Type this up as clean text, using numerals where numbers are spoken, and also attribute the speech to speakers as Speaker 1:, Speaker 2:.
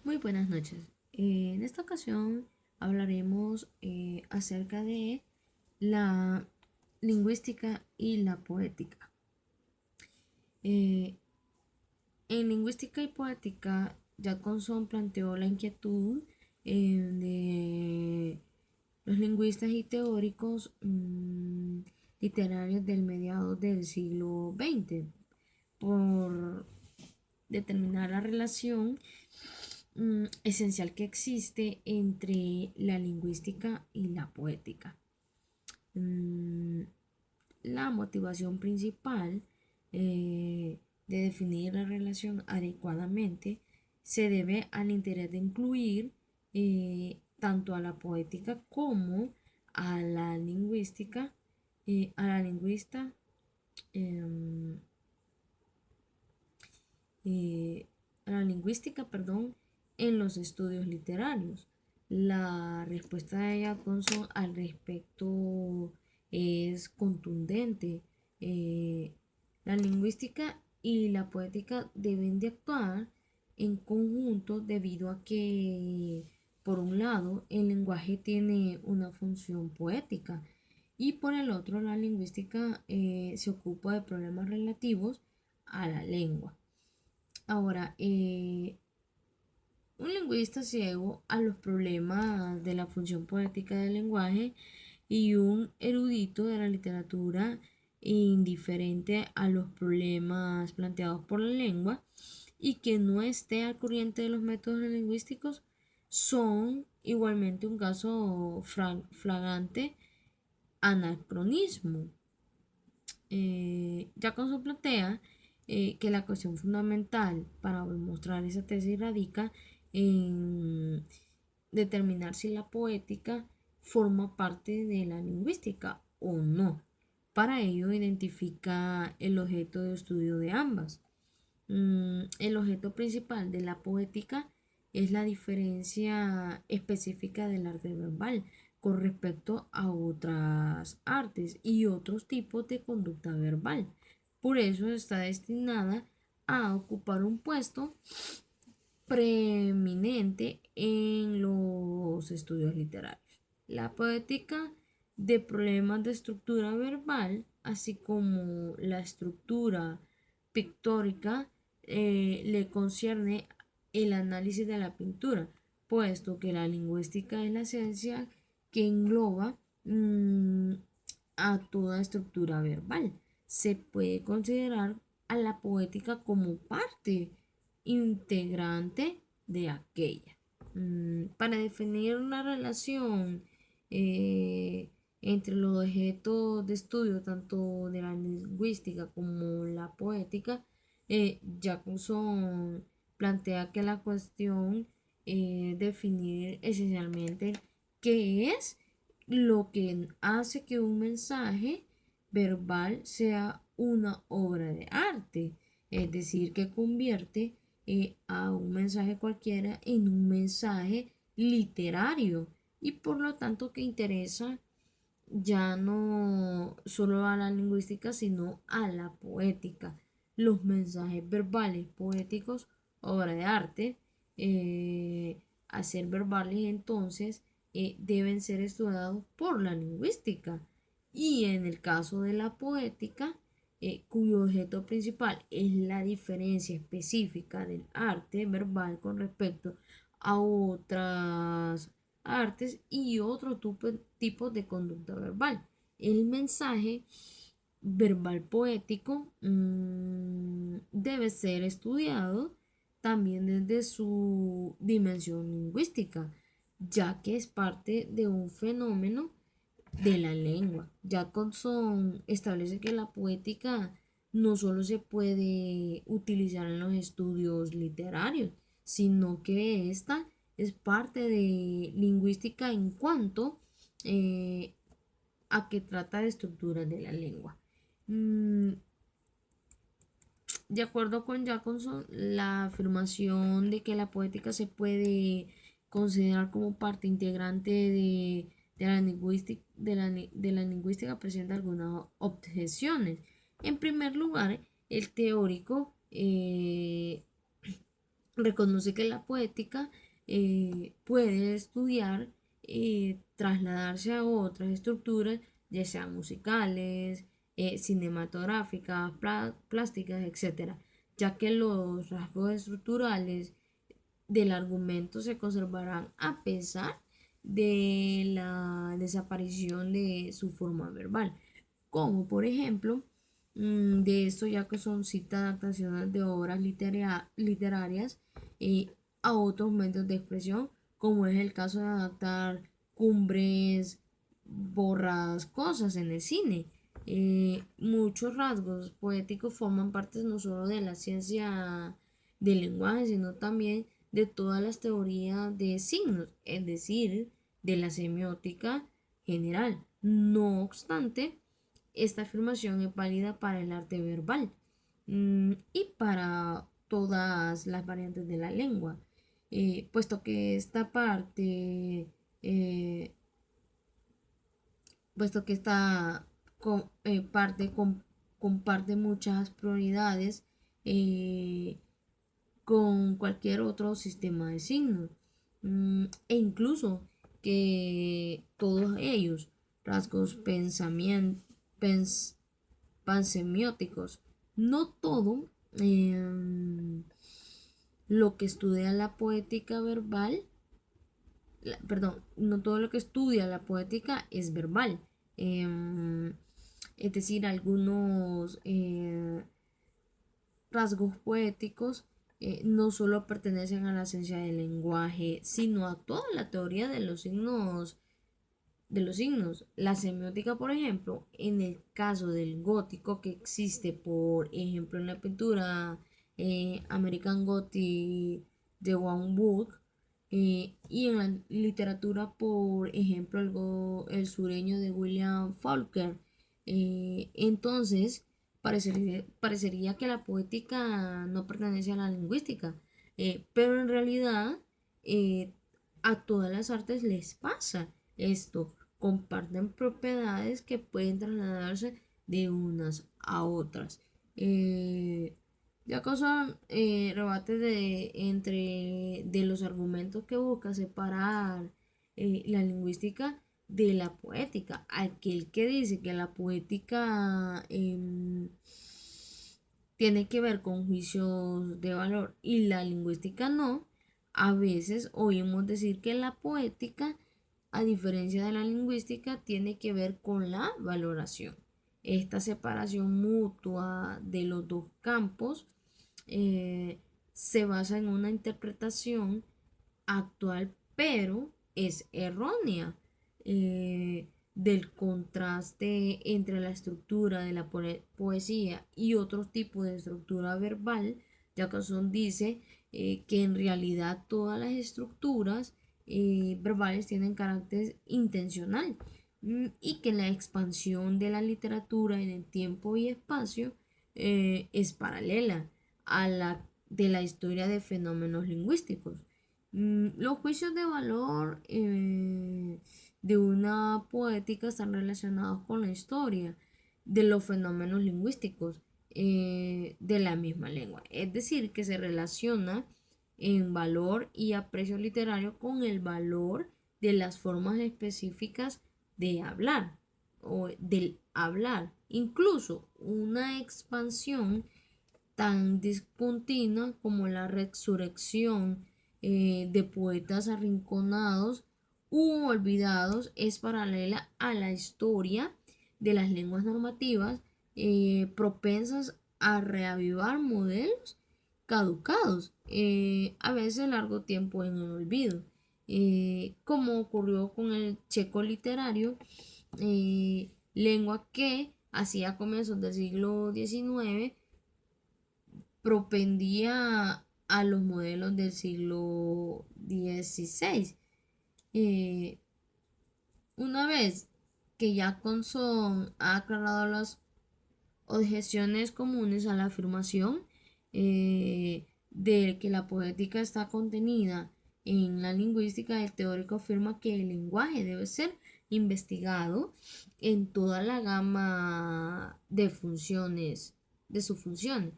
Speaker 1: Muy buenas noches. En esta ocasión hablaremos acerca de la lingüística y la poética. Eh, en lingüística y poética, Jacobson planteó la inquietud de los lingüistas y teóricos literarios del mediados del siglo XX por determinar la relación esencial que existe entre la lingüística y la poética. Mm, la motivación principal de definir la relación adecuadamente se debe al interés de incluir tanto a la poética como a la lingüística, a la lingüista, eh, eh, a la lingüística, perdón, en los estudios literarios. La respuesta de Jacobson al respecto es contundente. La lingüística y la poética deben de actuar en conjunto debido a que, por un lado, el lenguaje tiene una función poética y por el otro, la lingüística se ocupa de problemas relativos a la lengua. Ahora, un lingüista ciego a los problemas de la función poética del lenguaje y un erudito de la literatura indiferente a los problemas planteados por la lengua y que no esté al corriente de los métodos lingüísticos son igualmente un caso flagrante anacronismo. Jacobson plantea que la cuestión fundamental para demostrar esa tesis radica en determinar si la poética forma parte de la lingüística o no. Para ello identifica el objeto de estudio de ambas. El objeto principal de la poética es la diferencia específica del arte verbal con respecto a otras artes y otros tipos de conducta verbal. Por eso está destinada a ocupar un puesto preeminente en los estudios literarios. La poética de problemas de estructura verbal, así como la estructura pictórica, le concierne el análisis de la pintura, puesto que la lingüística es la ciencia que engloba a toda estructura verbal. Se puede considerar a la poética como parte integrante de aquella. Para definir una relación entre los objetos de estudio, tanto de la lingüística como la poética, Jacobson plantea que la cuestión es definir esencialmente qué es lo que hace que un mensaje verbal sea una obra de arte, es decir, que convierte a un mensaje cualquiera en un mensaje literario y por lo tanto que interesa ya no solo a la lingüística sino a la poética. Los mensajes verbales poéticos, obra de arte, a ser verbales entonces deben ser estudiados por la lingüística y en el caso de la poética cuyo objeto principal es la diferencia específica del arte verbal con respecto a otras artes y otro tipo de conducta verbal. El mensaje verbal poético debe ser estudiado también desde su dimensión lingüística, ya que es parte de un fenómeno de la lengua. Jacobson establece que la poética no solo se puede utilizar en los estudios literarios, sino que esta es parte de lingüística en cuanto a que trata de estructuras de la lengua. Mm, de acuerdo con Jacobson, la afirmación de que la poética se puede considerar como parte integrante de la lingüística presenta algunas objeciones. En primer lugar, el teórico reconoce que la poética puede estudiar, trasladarse a otras estructuras, ya sean musicales, cinematográficas, plásticas, etcétera, ya que los rasgos estructurales del argumento se conservarán a pesar de la desaparición de su forma verbal, como por ejemplo, de esto ya que son citas adaptaciones de obras literarias eh, a otros medios de expresión, como es el caso de adaptar Cumbres borrascosas en el cine. Muchos rasgos poéticos forman parte no solo de la ciencia del lenguaje, sino también de todas las teorías de signos, es decir, de la semiótica general. No obstante, esta afirmación es válida para el arte verbal y para todas las variantes de la lengua, puesto que esta parte, eh, puesto que esta parte comparte muchas prioridades eh, con cualquier otro sistema de signos, e incluso que todos ellos, rasgos pens pansemióticos, no todo lo que estudia la poética verbal, perdón, no todo lo que estudia la poética es verbal. Es decir, algunos rasgos poéticos no solo pertenecen a la ciencia del lenguaje, sino a toda la teoría de los signos. La semiótica, por ejemplo, en el caso del gótico que existe, por ejemplo, en la pintura American Gothic de One Book, y en la literatura, por ejemplo, el sureño de William Faulkner. Entonces, parecería que la poética no pertenece a la lingüística, pero en realidad eh, a todas las artes les pasa esto, comparten propiedades que pueden trasladarse de unas a otras. Ya causan rebates entre los argumentos que busca separar la lingüística de la poética. Aquel que dice que la poética tiene que ver con juicios de valor y la lingüística no, a veces oímos decir que la poética, a diferencia de la lingüística, tiene que ver con la valoración. Esta separación mutua de los dos campos se basa en una interpretación actual, pero es errónea, del contraste entre la estructura de la poesía y otros tipos de estructura verbal. Jacobson dice que en realidad todas las estructuras verbales tienen carácter intencional, y que la expansión de la literatura en el tiempo y espacio es paralela a la de la historia de fenómenos lingüísticos. Los juicios de valor de una poética están relacionados con la historia de los fenómenos lingüísticos de la misma lengua. Es decir, que se relaciona en valor y aprecio literario con el valor de las formas específicas de hablar o del hablar. Incluso una expansión tan discontinua como la resurrección de poetas arrinconados u olvidados es paralela a la historia de las lenguas normativas propensas a reavivar modelos caducados, a veces largo tiempo en el olvido, como ocurrió con el checo literario, lengua que hacia comienzos del siglo XIX propendía a los modelos del siglo XVI. Eh, una vez que Jacobson ha aclarado las objeciones comunes a la afirmación de que la poética está contenida en la lingüística, el teórico afirma que el lenguaje debe ser investigado en toda la gama de funciones, de su función,